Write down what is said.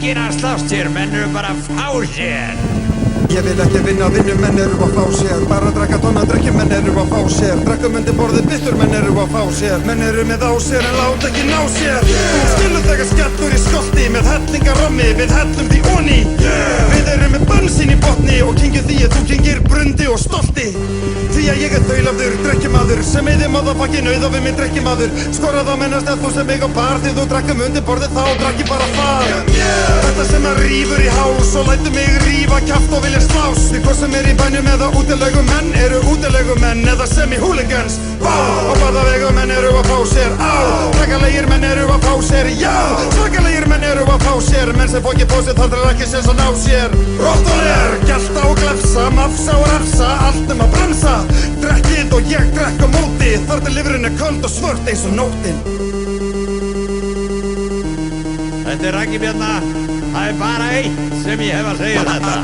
enginn að slást hér, menn eru bara að fá sér. Ég vil ekki vinna, menn eru að fá sér. Bara drakka tóna, menn eru að fá sér. Drakkum undir borðið bittur, menn eru að fá sér. Menn eru með á sér en láta ekki ná sér. Skilur þegar skellur í skolti með hellingarommi, við hellum því onni. Við erum með bönsinn í botni og kingið því að þú kingir brundi og stolti. Því að ég þaulafður, drekkjumadur sem eyði motherfucking auð og við minn drekkjumadur. Skorað á mennast að þú sem mig á bar því þú drakkum undir borðið þá drakk ég bara far. Þetta sem að rífur í háls og lætur mig rífa kjaft og vilja slás. Því hvað sem í bænum eða útilegumenn eru útilegumenn eða semi-hooligans. Vá, og barðavegumenn eru að fá sér. Á, svakalegir menn eru að fá sér. Já, svakalegir menn eru að fá sér. Menn sem fókið pósið þar til ekki sér svo ná sér. Róttóler, gjalta og glefsa, mafsa og rafsa, allt að bremsa. Drekkið og ég drekk á móti, þar til lifurinn köld og svört eins og nóttin. Þetta Raggi Bjarna, það bara eitt sem ég hef að segja þetta.